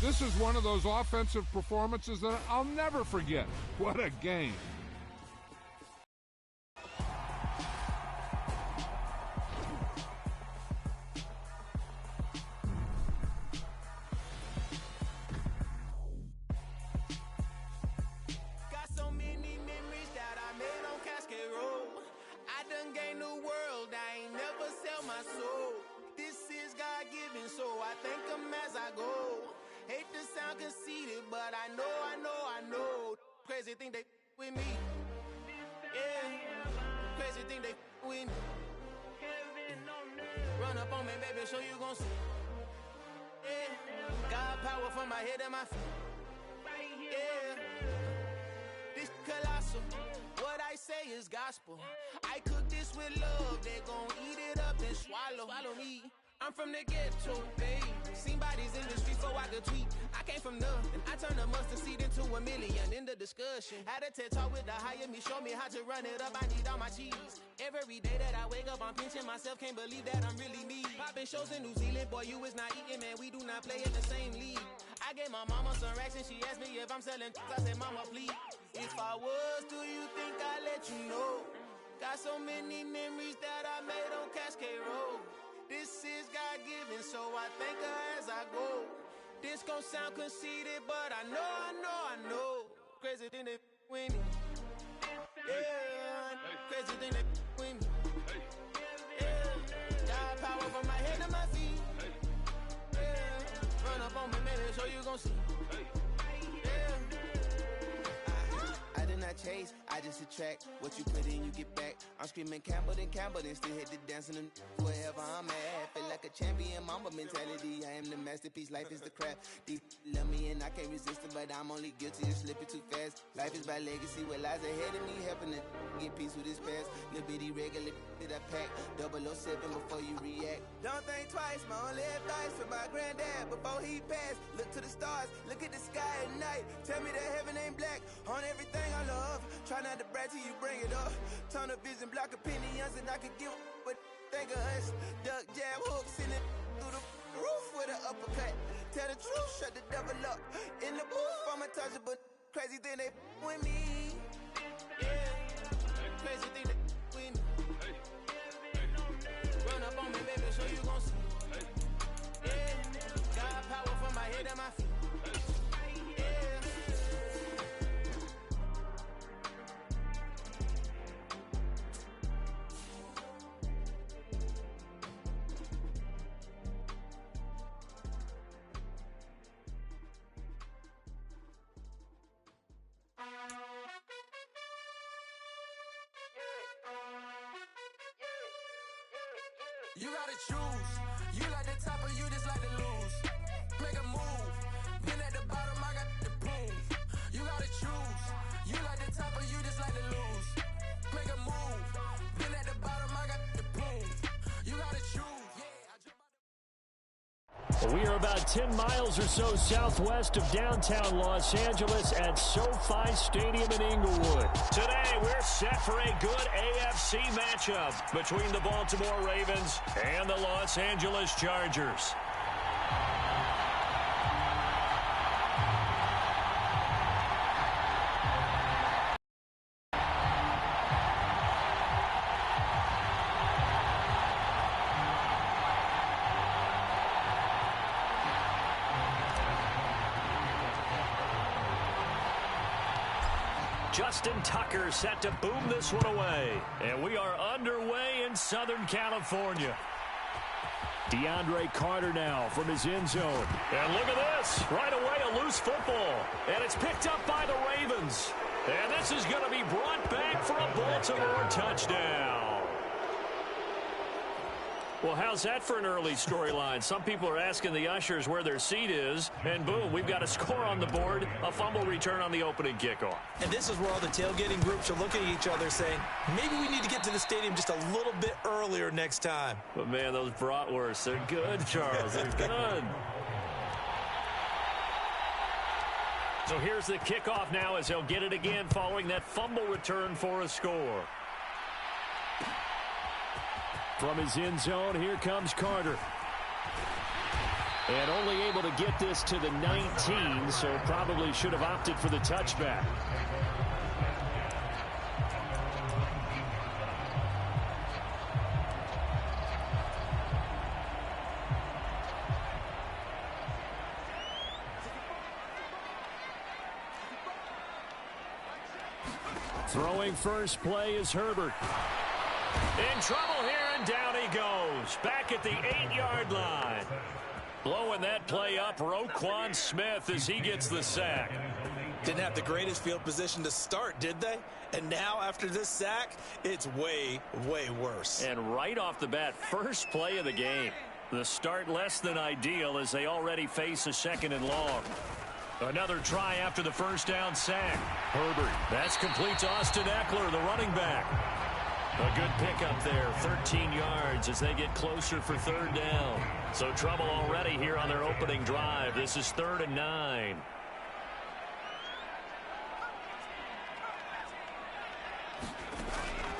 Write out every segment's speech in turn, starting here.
This is one of those offensive performances that I'll never forget. What a game. Got so many memories that I made on Cascade Road. I done gained the world, I ain't never sell my soul. This is God-given, so I thank him as I go. Hate to sound conceited, but I know. Crazy thing they with me. Yeah, crazy thing they with me. Run up on me, baby, so you gon' see. Yeah, God power from my head and my feet. Yeah, this colossal. What I say is gospel. I cook this with love, they gon' eat it up and swallow me. I'm from the ghetto, babe. Seen bodies in the streets so I could tweet. I came from nothing. I turned a mustard seed into a million in the discussion. Had a TED talk with the higher me, show me how to run it up. I need all my cheese. Every day that I wake up, I'm pinching myself. Can't believe that I'm really me. Popping shows in New Zealand, boy, you is not eating, man. We do not play in the same league. I gave my mama some racks and she asked me if I'm selling. I said, mama, please. If I was, do you think I'd let you know? Got so many memories that I made on Cascade Road. This is God-given, so I thank her as I go. This gon' sound conceited, but I know. Crazy thing they with me. Yeah, crazy thing they with me. Yeah, God power from my head to my feet. Yeah, run up on me, baby, so you gon' see. I did not chase, I just attract. What you put in, you get back. I'm screaming Campbell, then still hit the dancing and wherever I'm at. Feel like a champion, mamba mentality. I am the masterpiece, life is the crap. Deep love me and I can't resist it, but I'm only guilty of slipping too fast. Life is by legacy, what lies ahead of me, helping to get peace with this past. Little bitty regular that I pack, 007 before you react. Don't think twice, my only advice for my granddad before he passed. Look to the stars, look at the sky at night. Tell me that heaven ain't black on everything I love. Try not to brag till you bring it up. Tunnel vision, block opinions, and I could give but think of us. Duck, jab, hooks in it through the roof with an uppercut. Tell the truth, shut the devil up. In the booth, I'm untouchable. Crazy thing they with me. Yeah, crazy thing they with me. Run up on me, baby, so you gon' see. Yeah, God power from my head and my feet. You gotta choose. You like the top or you just like to lose. Make a move. Been at the bottom, I got the prove. You gotta choose. You like the top or you just like to lose. Make a move. Been at the bottom, I got the prove. You gotta choose. We are about 10 miles or so southwest of downtown Los Angeles at SoFi Stadium in Inglewood. Today, we're set for a good AFC matchup between the Baltimore Ravens and the Los Angeles Chargers. Justin Tucker set to boom this one away. And we are underway in Southern California. DeAndre Carter now from his end zone. And look at this. Right away, a loose football. And it's picked up by the Ravens. And this is going to be brought back for a Baltimore touchdown. Well, how's that for an early storyline? Some people are asking the ushers where their seat is, and boom, we've got a score on the board, a fumble return on the opening kickoff. And this is where all the tailgating groups are looking at each other saying, maybe we need to get to the stadium just a little bit earlier next time. But, man, those bratwursts, they're good, Charles. They're good. So here's the kickoff now as he'll get it again following that fumble return for a score. From his end zone, here comes Carter. And only able to get this to the 19, so probably should have opted for the touchback. Throwing first play is Herbert. In trouble here, and down he goes. Back at the 8-yard line. Blowing that play up, Roquan Smith, as he gets the sack. Didn't have the greatest field position to start, did they? And now, after this sack, it's way, way worse. And right off the bat, first play of the game. The start less than ideal as they already face a 2nd and long. Another try after the first down sack. Herbert. That's complete to Austin Eckler, the running back. A good pickup there, 13 yards as they get closer for 3rd down. So trouble already here on their opening drive. This is 3rd and 9.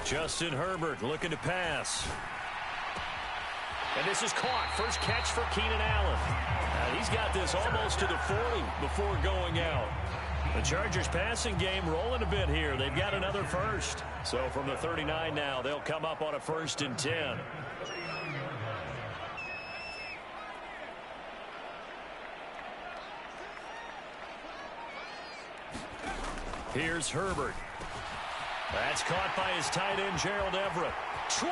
Justin Herbert looking to pass. And this is caught. First catch for Keenan Allen. He's got this almost to the 40 before going out. The Chargers passing game rolling a bit here. They've got another first. So from the 39 now, they'll come up on a 1st and 10. Here's Herbert. That's caught by his tight end, Gerald Everett. 20!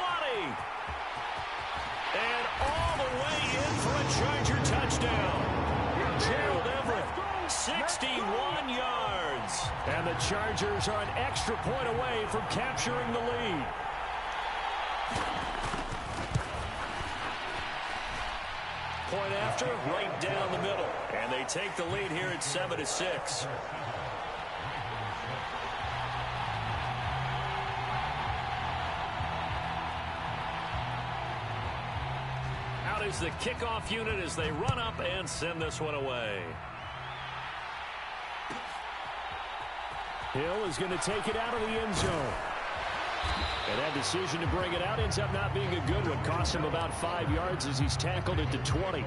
And all the way in for a Charger touchdown. Gerald Everett, 61 yards. And the Chargers are an extra point away from capturing the lead. Point after, right down the middle. And they take the lead here at 7-6. Is the kickoff unit as they run up and send this one away. Hill is going to take it out of the end zone. And that decision to bring it out ends up not being a good one. Costs him about 5 yards as he's tackled at the 20.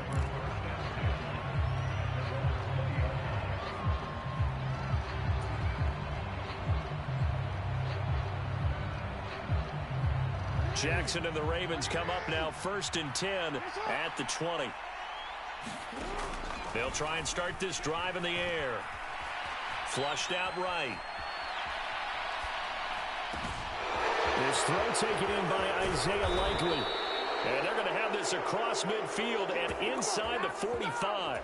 Jackson and the Ravens come up now 1st and 10 at the 20. They'll try and start this drive in the air. Flushed out right. This throw taken in by Isaiah Likely. And they're going to have this across midfield and inside the 45.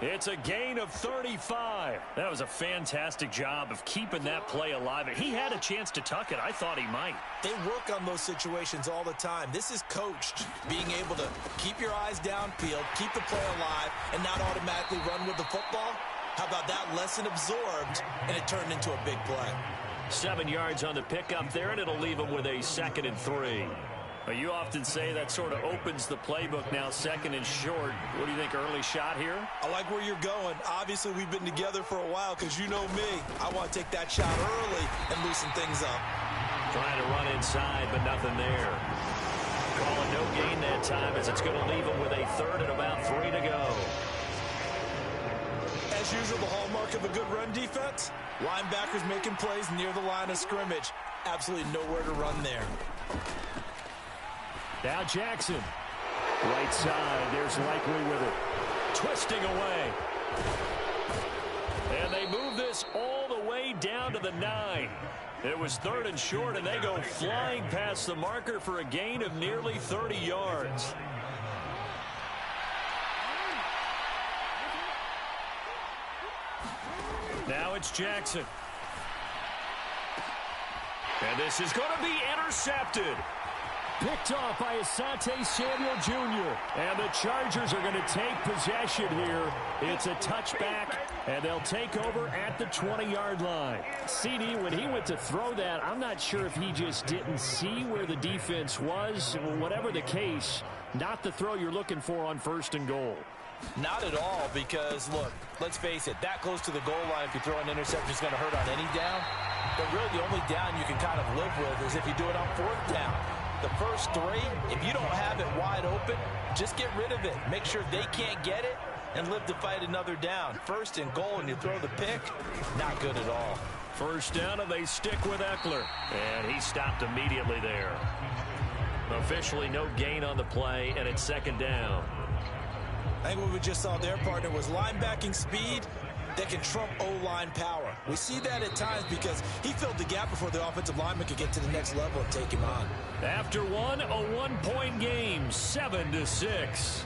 It's a gain of 35. That was a fantastic job of keeping that play alive. He had a chance to tuck it. I thought he might. They work on those situations all the time. This is coached, being able to keep your eyes downfield, keep the play alive, and not automatically run with the football. How about that lesson absorbed, and it turned into a big play. 7 yards on the pickup there, and it'll leave him with a 2nd and 3. But you often say that sort of opens the playbook now, 2nd and short. What do you think, early shot here? I like where you're going. Obviously, we've been together for a while because you know me. I want to take that shot early and loosen things up. Trying to run inside, but nothing there. Calling no gain that time as it's going to leave him with a 3rd and about 3 to go. As usual, the hallmark of a good run defense, linebackers making plays near the line of scrimmage. Absolutely nowhere to run there. Now Jackson. Right side. There's Likely with it. Twisting away. And they move this all the way down to the 9. It was 3rd and short, and they go flying past the marker for a gain of nearly 30 yards. Now it's Jackson. And this is going to be intercepted. Picked off by Asante Samuel Jr. And the Chargers are going to take possession here. It's a touchback, and they'll take over at the 20-yard line. CD, when he went to throw that, I'm not sure if he just didn't see where the defense was. Whatever the case, not the throw you're looking for on 1st and goal. Not at all, because, look, let's face it, that close to the goal line, if you throw an interception, is going to hurt on any down. But really, the only down you can kind of live with is if you do it on 4th down. The first three, if you don't have it wide open, just get rid of it. Make sure they can't get it and live to fight another down. First and goal, and you throw the pick, not good at all. First down, and they stick with Eckler. And he stopped immediately there. Officially no gain on the play, and it's second down. I think what we just saw there, partner, was linebacking speed that can trump O-line power. We see that at times because he filled the gap before the offensive lineman could get to the next level and take him on. After one, a one-point game, 7-6.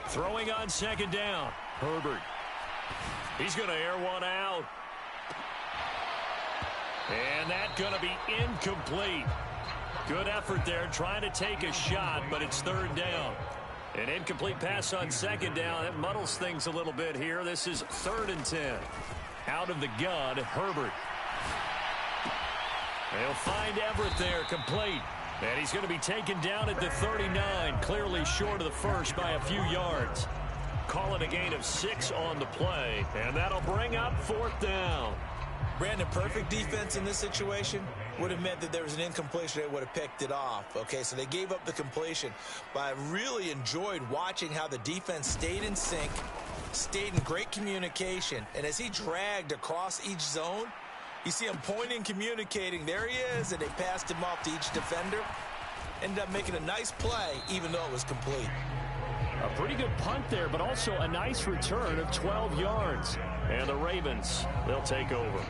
Throwing on second down, Herbert. He's going to air one out. And that's going to be incomplete. Good effort there trying to take a shot, but it's third down. An incomplete pass on second down. It muddles things a little bit here. This is 3rd and 10. Out of the gun, Herbert. They'll find Everett there, complete. And he's going to be taken down at the 39, clearly short of the first by a few yards. Call it a gain of 6 on the play, and that'll bring up 4th down. Brandon, perfect defense in this situation would have meant that there was an incompletion. They would have picked it off. Okay, so they gave up the completion. But I really enjoyed watching how the defense stayed in sync, stayed in great communication. And as he dragged across each zone, you see him pointing, communicating. There he is, and they passed him off to each defender. Ended up making a nice play, even though it was complete. A pretty good punt there, but also a nice return of 12 yards. And the Ravens, they'll take over.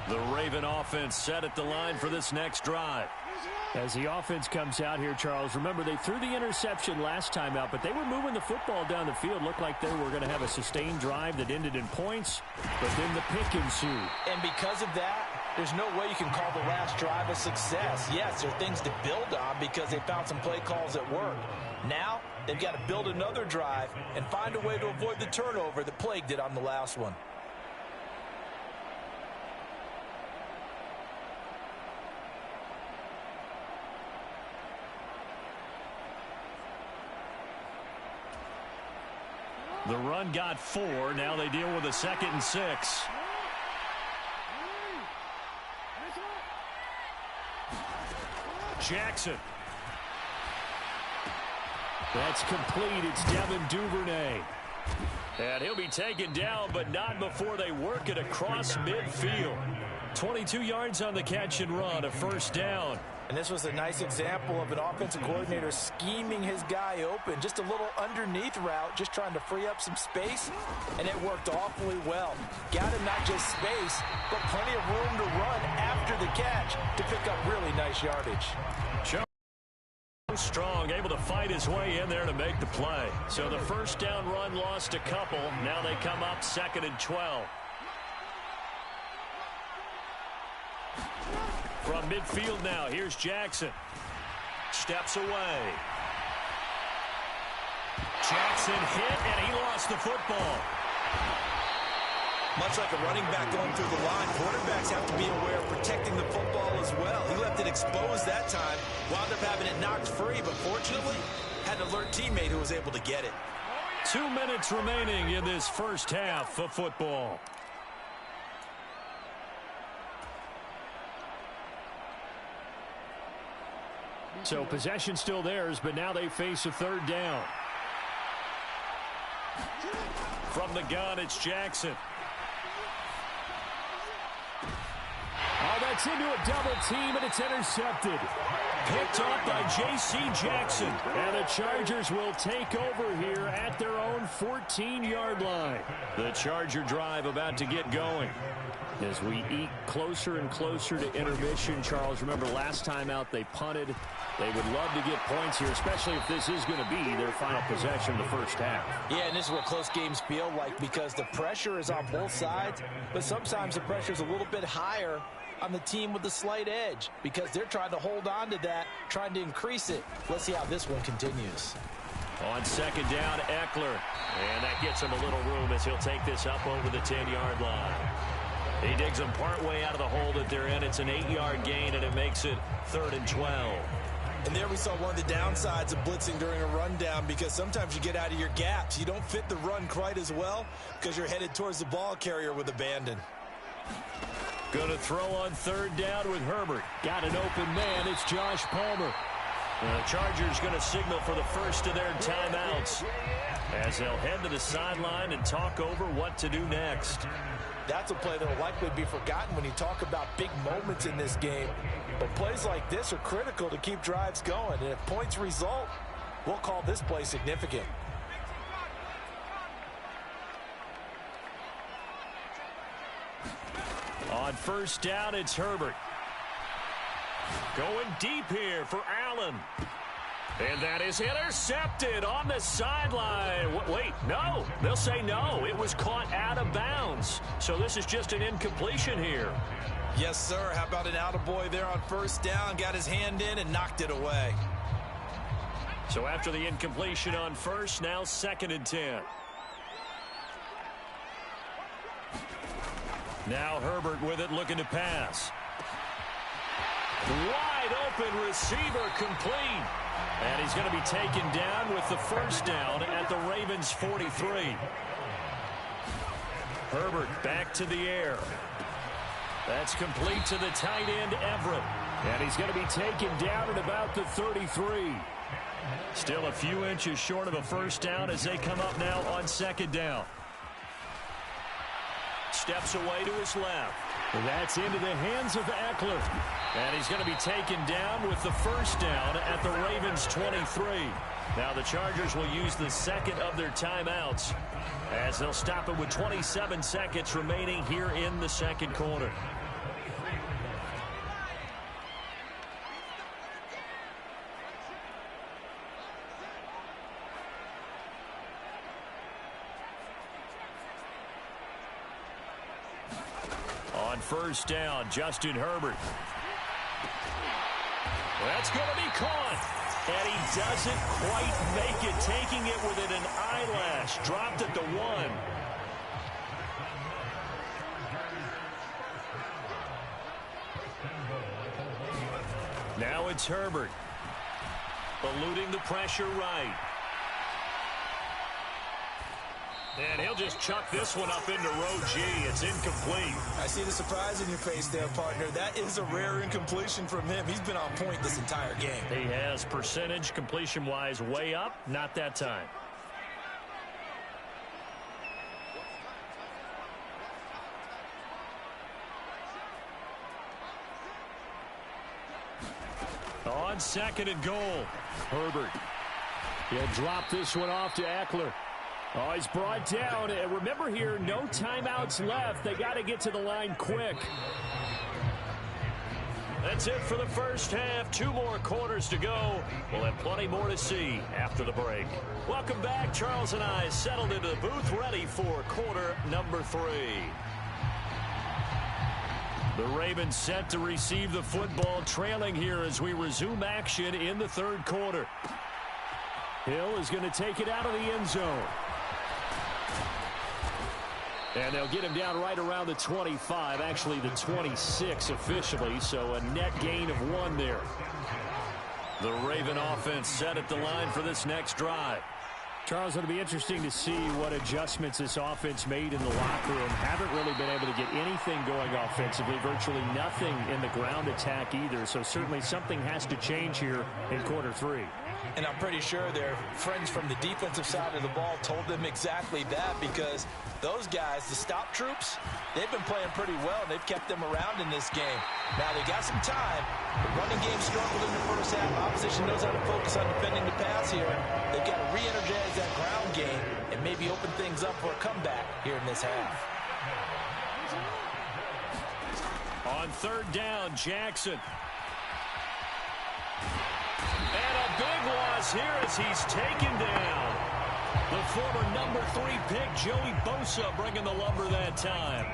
The Raven offense set at the line for this next drive. As the offense comes out here, Charles, remember they threw the interception last time out, but they were moving the football down the field. Looked like they were going to have a sustained drive that ended in points, but then the pick ensued. And because of that, there's no way you can call the last drive a success. Yes, there are things to build on because they found some play calls that work. Now, they've got to build another drive and find a way to avoid the turnover that plagued it on the last one. The run got 4. Now they deal with a 2nd and 6. Jackson. That's complete. It's Devin Duvernay. And he'll be taken down, but not before they work it across midfield. 22 yards on the catch and run, a first down. And this was a nice example of an offensive coordinator scheming his guy open. Just a little underneath route, just trying to free up some space, and it worked awfully well. Got him not just space, but plenty of room to run after the catch to pick up really nice yardage. Strong, able to fight his way in there to make the play. So the first down run lost a couple. Now they come up 2nd and 12. From midfield now, here's Jackson. Steps away. Jackson hit, and he lost the football. Much like a running back going through the line, quarterbacks have to be aware of protecting the football as well. He left it exposed that time, wound up having it knocked free, but fortunately, had an alert teammate who was able to get it. 2 minutes remaining in this first half of football. So possession still theirs, but now they face a 3rd down. From the gun, it's Jackson. Oh, that's into a double team, and it's intercepted. Picked off by J.C. Jackson. And the Chargers will take over here at their own 14-yard line. The Charger drive about to get going. As we eke closer and closer to intermission, Charles, remember last time out they punted. They would love to get points here, especially if this is going to be their final possession of the first half. Yeah, and this is what close games feel like because the pressure is on both sides, but sometimes the pressure is a little bit higher on the team with the slight edge because they're trying to hold on to that, trying to increase it. Let's see how this one continues. On second down, Eckler. And that gets him a little room as he'll take this up over the 10-yard line. He digs them partway out of the hole that they're in. It's an 8-yard gain, and it makes it 3rd and 12. And there we saw one of the downsides of blitzing during a rundown, because sometimes you get out of your gaps. You don't fit the run quite as well because you're headed towards the ball carrier with abandon. Going to throw on 3rd down with Herbert. Got an open man. It's Josh Palmer. The Chargers going to signal for the first of their timeouts as they'll head to the sideline and talk over what to do next. That's a play that will likely be forgotten when you talk about big moments in this game. But plays like this are critical to keep drives going. And if points result, we'll call this play significant. On 1st down, it's Herbert. Going deep here for Allen. And that is intercepted on the sideline. Wait, no. They'll say no. It was caught out of bounds. So this is just an incompletion here. Yes, sir. How about an attaboy there on 1st down? Got his hand in and knocked it away. So after the incompletion on 1st, now 2nd and 10. Now Herbert with it, looking to pass. Wide open receiver, complete. And he's going to be taken down with the 1st down at the Ravens' 43. Herbert back to the air. That's complete to the tight end, Everett. And he's going to be taken down at about the 33. Still a few inches short of a 1st down as they come up now on 2nd down. Steps away to his left. That's into the hands of Eckler. And he's going to be taken down with the 1st down at the Ravens' 23. Now the Chargers will use the 2nd of their timeouts as they'll stop it with 27 seconds remaining here in the 2nd quarter. On 1st down, Justin Herbert. That's going to be caught. And he doesn't quite make it, taking it within an eyelash. Dropped at the 1. Now it's Herbert. Eluding the pressure right. And he'll just chuck this one up into row G. It's incomplete. I see the surprise in your face there, partner. That is a rare incompletion from him. He's been on point this entire game. He has percentage completion-wise way up. Not that time. On 2nd and goal, Herbert. He'll drop this one off to Eckler. Oh, he's brought down. And remember here, no timeouts left. They got to get to the line quick. That's it for the 1st half. 2 more quarters to go. We'll have plenty more to see after the break. Welcome back. Charles and I settled into the booth, ready for quarter number 3. The Ravens set to receive the football, trailing here as we resume action in the 3rd quarter. Hill is going to take it out of the end zone. And they'll get him down right around the 25, actually the 26 officially, so a net gain of 1 there. The Raven offense set at the line for this next drive. Charles, it'll be interesting to see what adjustments this offense made in the locker room. Haven't really been able to get anything going offensively, virtually nothing in the ground attack either, so certainly something has to change here in quarter 3. And I'm pretty sure their friends from the defensive side of the ball told them exactly that, because those guys, the stop troops, they've been playing pretty well, and they've kept them around in this game. Now, they got some time. The running game struggled in the 1st half. Opposition knows how to focus on defending the pass here. They've got to re-energize that ground game and maybe open things up for a comeback here in this half. On 3rd down, Jackson. And a big loss here as he's taken down. The former number 3 pick, Joey Bosa, bringing the lumber that time.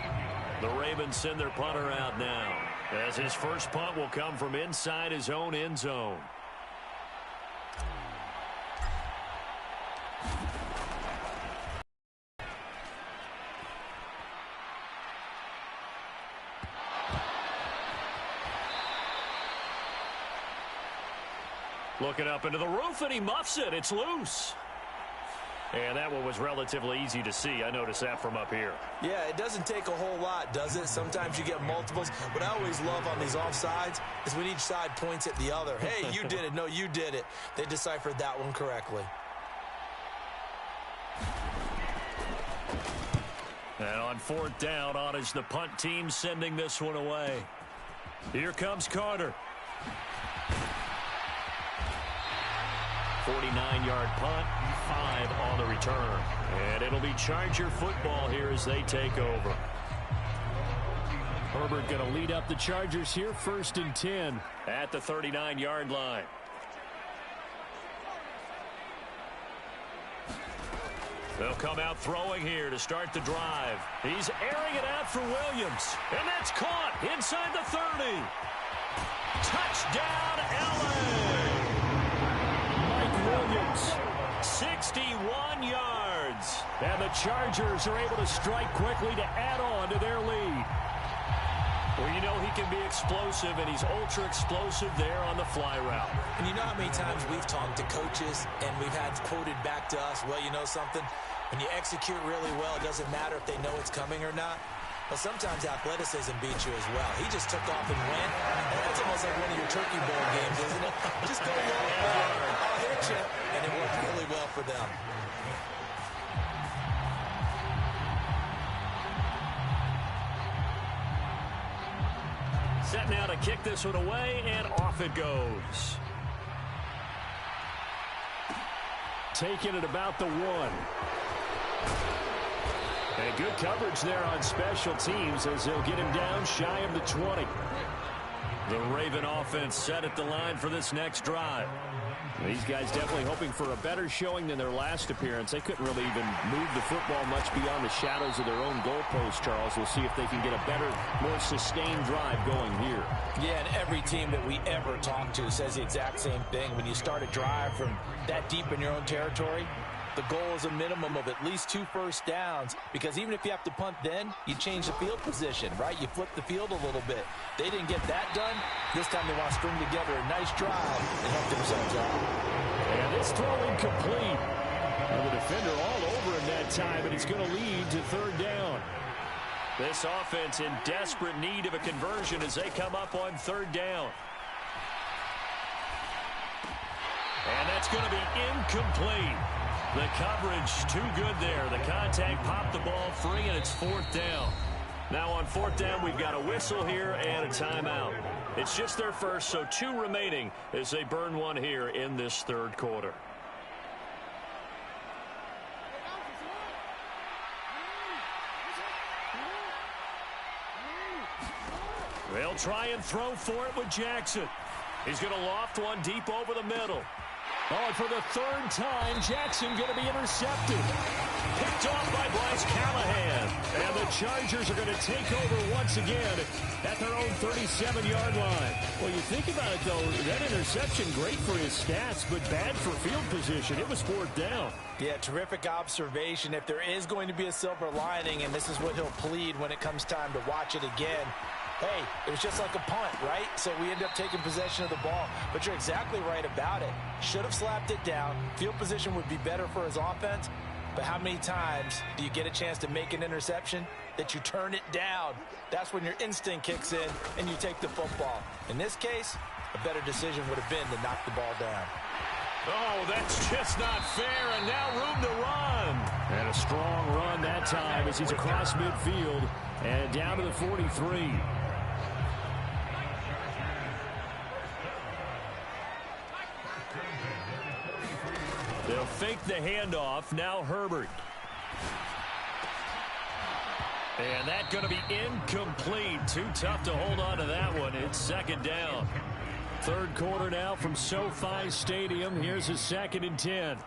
The Ravens send their punter out now, as his first punt will come from inside his own end zone. Looking up into the roof, and he muffs it. It's loose. And that one was relatively easy to see. I noticed that from up here. Yeah, it doesn't take a whole lot, does it? Sometimes you get multiples. What I always love on these offsides is when each side points at the other. Hey, you did it. No, you did it. They deciphered that one correctly. And on 4th down, on is the punt team sending this one away. Here comes Carter. 49-yard punt, 5 on the return. And it'll be Charger football here as they take over. Herbert going to lead up the Chargers here, 1st and 10 at the 39-yard line. They'll come out throwing here to start the drive. He's airing it out for Williams. And that's caught inside the 30. Touchdown, L.A. Williams, 61 yards. And the Chargers are able to strike quickly to add on to their lead. Well, you know he can be explosive, and he's ultra-explosive there on the fly route. And you know how many times we've talked to coaches, and we've had quoted back to us, well, you know something? When you execute really well, it doesn't matter if they know it's coming or not. Well, sometimes athleticism beats you as well. He just took off and went. And that's almost like one of your turkey bowl games, isn't it? Just go long, I'll hit you. And it worked really well for them. Set now to kick this one away, and off it goes. Taking it about the 1. And good coverage there on special teams as they'll get him down shy of the 20. The Raven offense set at the line for this next drive. These guys definitely hoping for a better showing than their last appearance. They couldn't really even move the football much beyond the shadows of their own goalpost, Charles. We'll see if they can get a better, more sustained drive going here. Yeah, and every team that we ever talk to says the exact same thing. When you start a drive from that deep in your own territory, the goal is a minimum of at least 2 first downs, because even if you have to punt then, you change the field position, right? You flip the field a little bit. They didn't get that done. This time they want to string together a nice drive and help themselves out. And this throw incomplete. And the defender all over him that time, and he's going to lead to 3rd down. This offense in desperate need of a conversion as they come up on 3rd down. And that's going to be incomplete. The coverage too good there. The contact popped the ball free, and it's 4th down. Now on 4th down, we've got a whistle here and a timeout. It's just their first, so 2 remaining as they burn one here in this 3rd quarter. They'll try and throw for it with Jackson. He's going to loft one deep over the middle. Oh, and for the 3rd time, Jackson going to be intercepted. Picked off by Bryce Callahan. And the Chargers are going to take over once again at their own 37-yard line. Well, you think about it, though, that interception, great for his stats, but bad for field position. It was 4th down. Yeah, terrific observation. If there is going to be a silver lining, and this is what he'll plead when it comes time to watch it again, hey, it was just like a punt, right? So we end up taking possession of the ball. But you're exactly right about it. Should have slapped it down. Field position would be better for his offense. But how many times do you get a chance to make an interception that you turn it down? That's when your instinct kicks in and you take the football. In this case, a better decision would have been to knock the ball down. Oh, that's just not fair, and now room to run. And a strong run that time as he's across midfield and down to the 43. They'll fake the handoff. Now Herbert. And that's going to be incomplete. Too tough to hold on to that one. It's 2nd down. 3rd quarter now from SoFi Stadium. Here's a 2nd and 10.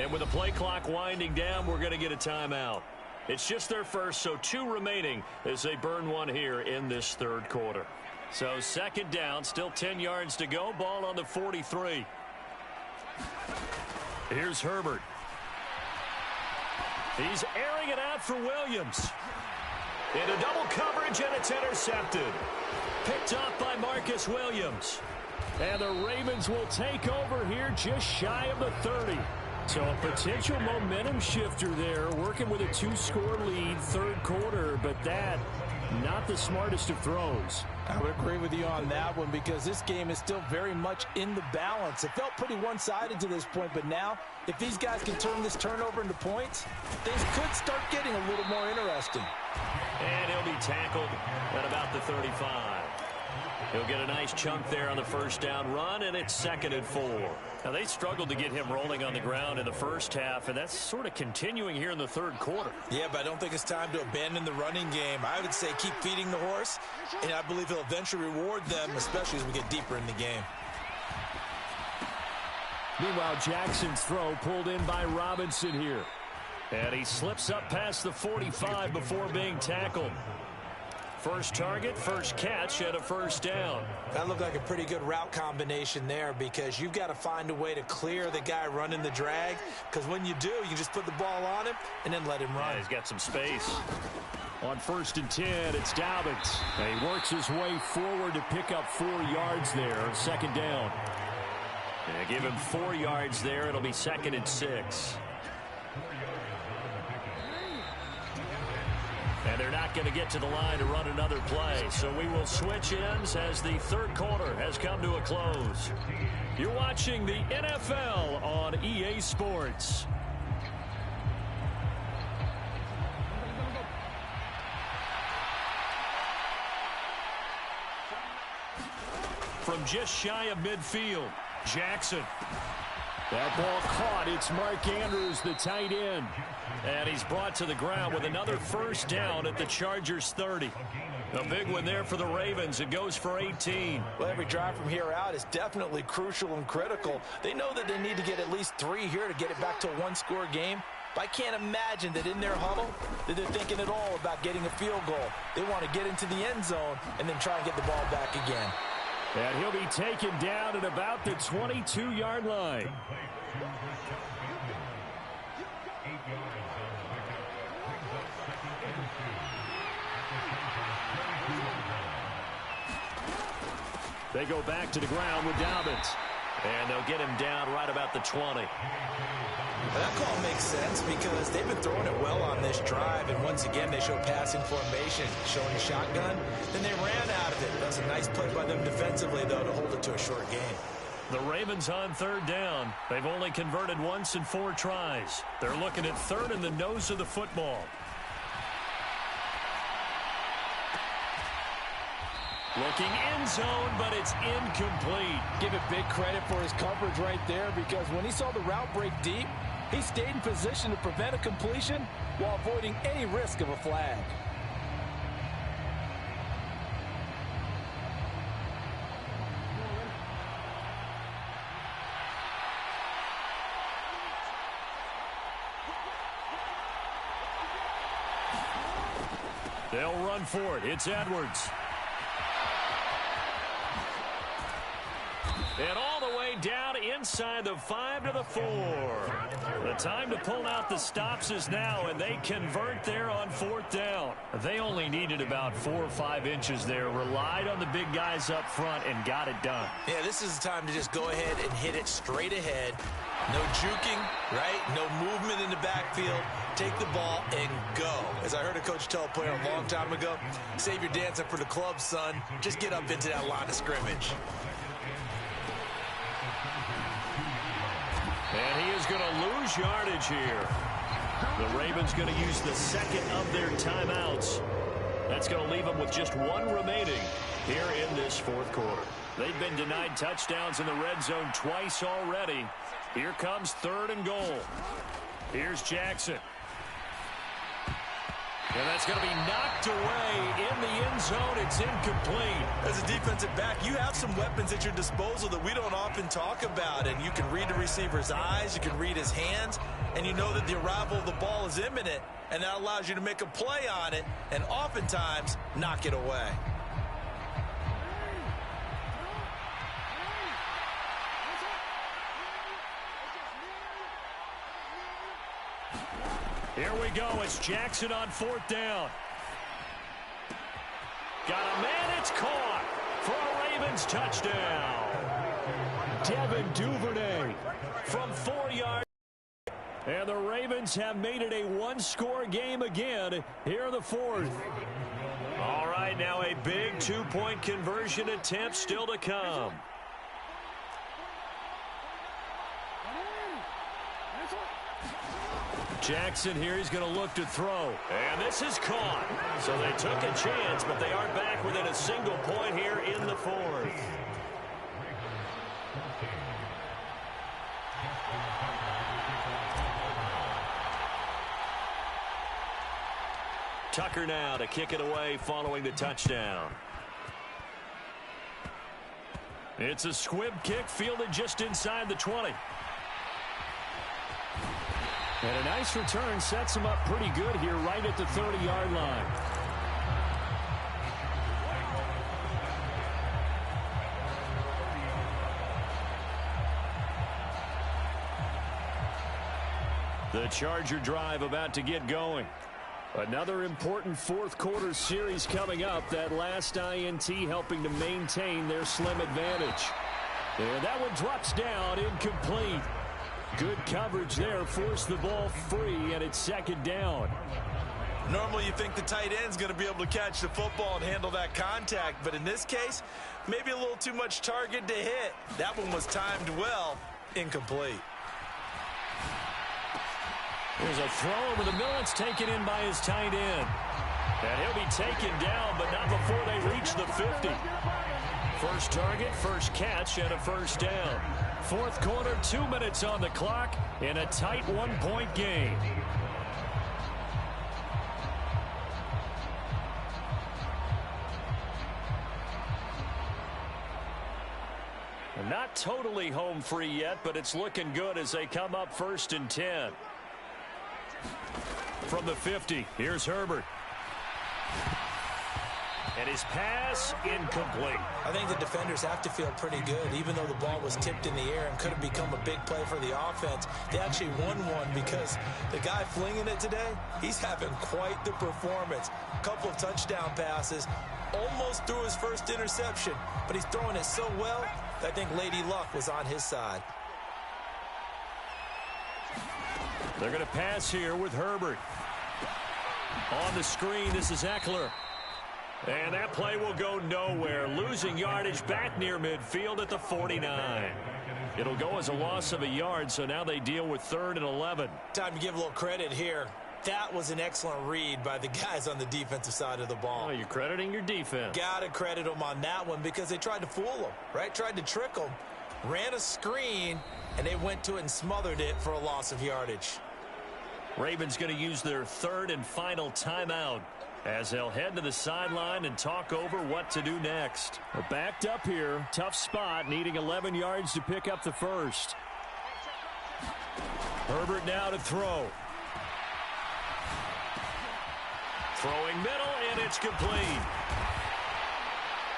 And with the play clock winding down, we're going to get a timeout. It's just their first, so 2 remaining as they burn one here in this third quarter. So second down, still 10 yards to go. Ball on the 43. Here's Herbert. He's airing it out for Williams. Into double coverage, and it's intercepted. Picked off by Marcus Williams. And the Ravens will take over here just shy of the 30. So a potential momentum shifter there, working with a 2-score lead, third quarter, but that, not the smartest of throws. I would agree with you on that one because this game is still very much in the balance. It felt pretty one-sided to this point, but now if these guys can turn this turnover into points, things could start getting a little more interesting. And he'll be tackled at about the 35. He'll get a nice chunk there on the first down run, and it's 2nd and 4. Now, they struggled to get him rolling on the ground in the first half, and that's sort of continuing here in the third quarter. Yeah, but I don't think it's time to abandon the running game. I would say keep feeding the horse, and I believe he'll eventually reward them, especially as we get deeper in the game. Meanwhile, Jackson's throw pulled in by Robinson here. And he slips up past the 45 before being tackled. First target, first catch, and a first down. That looked like a pretty good route combination there because you've got to find a way to clear the guy running the drag, because when you do, you just put the ball on him and then let him run. Yeah, he's got some space. On 1st and 10, it's Dobbins. And he works his way forward to pick up 4 yards there on 2nd down. And give him 4 yards there. It'll be 2nd and 6. And they're not going to get to the line to run another play. So we will switch ends as the third quarter has come to a close. You're watching the NFL on EA Sports. From just shy of midfield, Jackson. That ball caught. It's Mark Andrews, the tight end. And he's brought to the ground with another first down at the Chargers 30. A big one there for the Ravens. It goes for 18. Well, every drive from here out is definitely crucial and critical. They know that they need to get at least 3 here to get it back to a 1-score game. But I can't imagine that in their huddle that they're thinking at all about getting a field goal. They want to get into the end zone and then try and get the ball back again. And he'll be taken down at about the 22-yard line. They go back to the ground with Dobbins. And they'll get him down right about the 20. That call makes sense because they've been throwing it well on this drive, and once again they show passing formation, showing a shotgun. Then they ran out of it. That's a nice play by them defensively, though, to hold it to a short game. The Ravens on 3rd down. They've only converted once in 4 tries. They're looking at 3rd in the nose of the football. Looking end zone, but it's incomplete. Give it big credit for his coverage right there because when he saw the route break deep, he stayed in position to prevent a completion while avoiding any risk of a flag. They'll run for it. It's Edwards. And all the way down inside the 5 to the 4. The time to pull out the stops is now, and they convert there on 4th down. They only needed about 4 or 5 inches there, relied on the big guys up front, and got it done. Yeah, this is the time to just go ahead and hit it straight ahead. No juking, right? No movement in the backfield. Take the ball and go. As I heard a coach tell a player a long time ago, save your dancing for the club, son. Just get up into that line of scrimmage. And he is going to lose yardage here. The Ravens going to use the 2nd of their timeouts. That's going to leave them with just 1 remaining here in this 4th quarter. They've been denied touchdowns in the red zone twice already. Here comes 3rd and goal. Here's Jackson. And that's going to be knocked away in the end zone. It's incomplete. As a defensive back, you have some weapons at your disposal that we don't often talk about. And you can read the receiver's eyes, you can read his hands, and you know that the arrival of the ball is imminent. And that allows you to make a play on it and oftentimes knock it away. Here we go. It's Jackson on 4th down. Got a man. It's caught for a Ravens touchdown. Devin Duvernay from 4 yards. And the Ravens have made it a one-score game again here in the 4th. All right, now a big two-point conversion attempt still to come. Jackson here, he's going to look to throw. And this is caught. So they took a chance, but they are back within a single point here in the 4th. Tucker now to kick it away following the touchdown. It's a squib kick fielded just inside the 20. And a nice return sets him up pretty good here right at the 30-yard line. The Charger drive about to get going. Another important fourth-quarter series coming up. That last INT helping to maintain their slim advantage. And that one drops down, incomplete. Good coverage there, forced the ball free, and it's 2nd down. Normally you think the tight end's going to be able to catch the football and handle that contact, but in this case, maybe a little too much target to hit. That one was timed well, incomplete. There's a throw over the middle. It's taken in by his tight end. And he'll be taken down, but not before they reach the 50. First target, first catch, and a 1st down. 4th quarter, 2 minutes on the clock in a tight one-point game. Not totally home free yet, but it's looking good as they come up 1st and 10. From the 50, here's Herbert. And his pass incomplete. I think the defenders have to feel pretty good. Even though the ball was tipped in the air and could have become a big play for the offense, they actually won one because the guy flinging it today, he's having quite the performance. A couple of touchdown passes, almost threw his first interception, but he's throwing it so well that I think Lady Luck was on his side. They're going to pass here with Herbert. On the screen, this is Eckler. And that play will go nowhere. Losing yardage back near midfield at the 49. It'll go as a loss of a yard, so now they deal with 3rd and 11. Time to give a little credit here. That was an excellent read by the guys on the defensive side of the ball. Oh, you're crediting your defense. Got to credit them on that one because they tried to fool them, right? Tried to trick them. Ran a screen, and they went to it and smothered it for a loss of yardage. Ravens going to use their 3rd and final timeout as they'll head to the sideline and talk over what to do next. They're backed up here. Tough spot, needing 11 yards to pick up the 1st. Herbert now to throw. Throwing middle, and it's complete.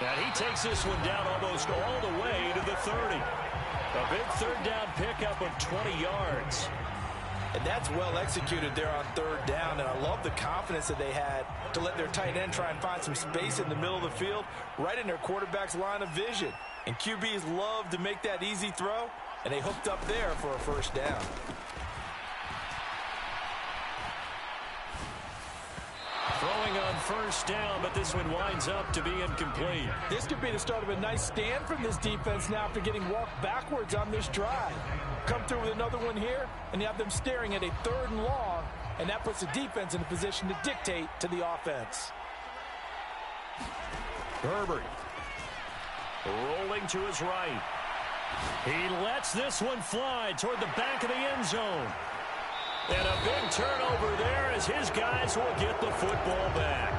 And he takes this one down almost all the way to the 30. A big 3rd down pickup of 20 yards. And that's well executed there on 3rd down. And I love the confidence that they had to let their tight end try and find some space in the middle of the field, right in their quarterback's line of vision. And QBs love to make that easy throw, and they hooked up there for a 1st down. Throwing on 1st down, but this one winds up to be incomplete. This could be the start of a nice stand from this defense now after getting walked backwards on this drive. Come through with another one here, and you have them staring at a 3rd and long, and that puts the defense in a position to dictate to the offense. Herbert rolling to his right. He lets this one fly toward the back of the end zone. And a big turnover there as his guys will get the football back.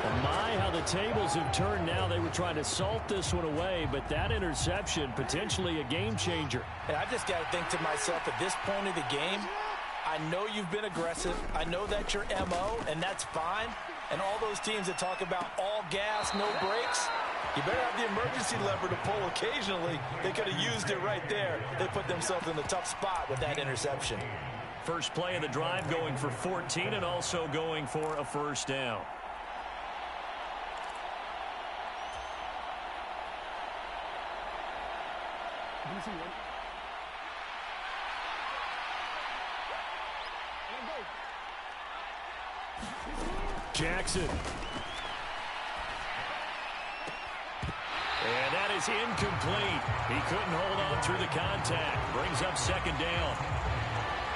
Well, my, how the tables have turned now. They were trying to salt this one away, but that interception, potentially a game changer. And I just got to think to myself, at this point of the game, I know you've been aggressive. I know that's your MO, and that's fine. And all those teams that talk about all gas, no brakes, you better have the emergency lever to pull occasionally. They could have used it right there. They put themselves in a tough spot with that interception. First play of the drive going for 14 and also going for a first down. Jackson. And that is incomplete. He couldn't hold on through the contact. Brings up second down.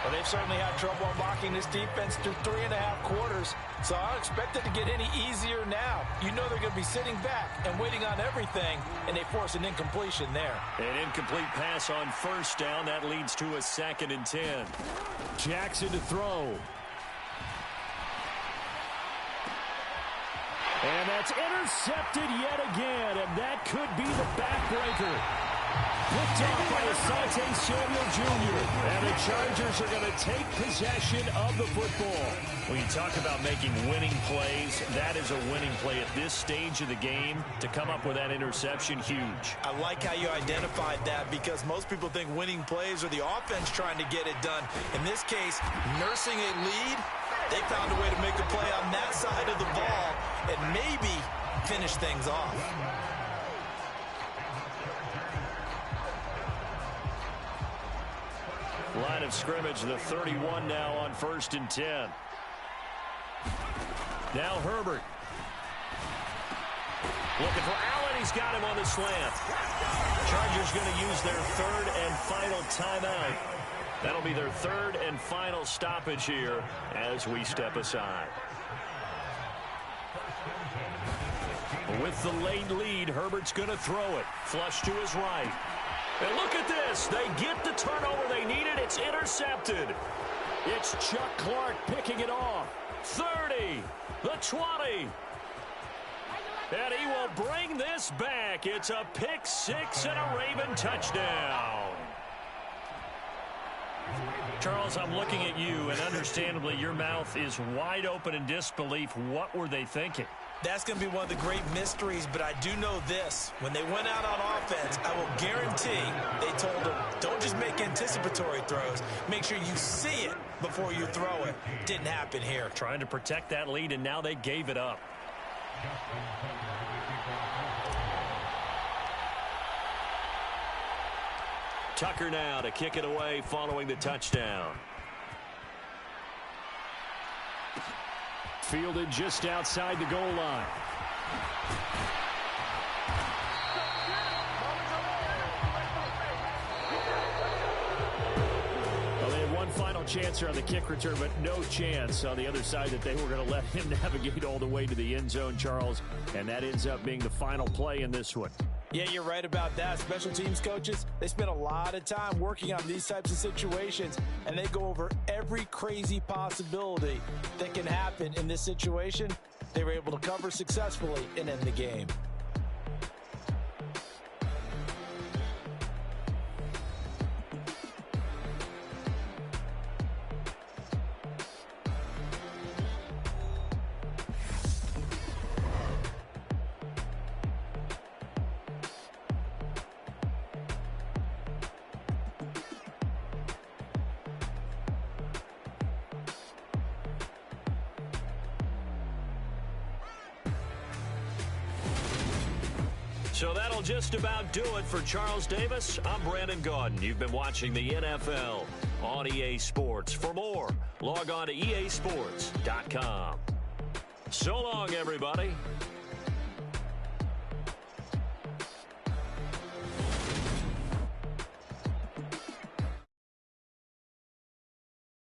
Well, they've certainly had trouble unlocking this defense through 3.5 quarters, so I don't expect it to get any easier now. You know they're going to be sitting back and waiting on everything, and they force an incompletion there. An incomplete pass on first down. That leads to a 2nd and 10. Jackson to throw. And that's intercepted yet again, and that could be the backbreaker. Picked off by Asante Samuel Jr. And the Chargers are going to take possession of the football. When you talk about making winning plays, that is a winning play at this stage of the game. To come up with that interception, huge. I like how you identified that because most people think winning plays are the offense trying to get it done. In this case, nursing a lead, they found a way to make a play on that side of the ball and maybe finish things off. Line of scrimmage, the 31 now on 1st and 10. Now Herbert. Looking for Allen. He's got him on the slant. Chargers going to use their 3rd and final timeout. That'll be their 3rd and final stoppage here as we step aside. With the late lead, Herbert's going to throw it. Flush to his right. And look at this. They get the turnover they needed. It's intercepted. It's Chuck Clark picking it off. 30, the 20. And he will bring this back. It's a pick six and a Raven touchdown. Charles, I'm looking at you, and understandably your mouth is wide open in disbelief. What were they thinking? That's going to be one of the great mysteries, but I do know this. When they went out on offense, I will guarantee they told them, don't just make anticipatory throws. Make sure you see it before you throw it. Didn't happen here. Trying to protect that lead, and now they gave it up. Tucker now to kick it away following the touchdown. Fielded just outside the goal line. Well, they had one final chance here on the kick return, but no chance on the other side that they were going to let him navigate all the way to the end zone, Charles. And that ends up being the final play in this one. Yeah, you're right about that. Special teams coaches, they spend a lot of time working on these types of situations, and they go over every crazy possibility that can happen in this situation. They were able to cover successfully and end the game. So that'll just about do it for Charles Davis. I'm Brandon Gaudin. You've been watching the NFL on EA Sports. For more, log on to easports.com. So long, everybody.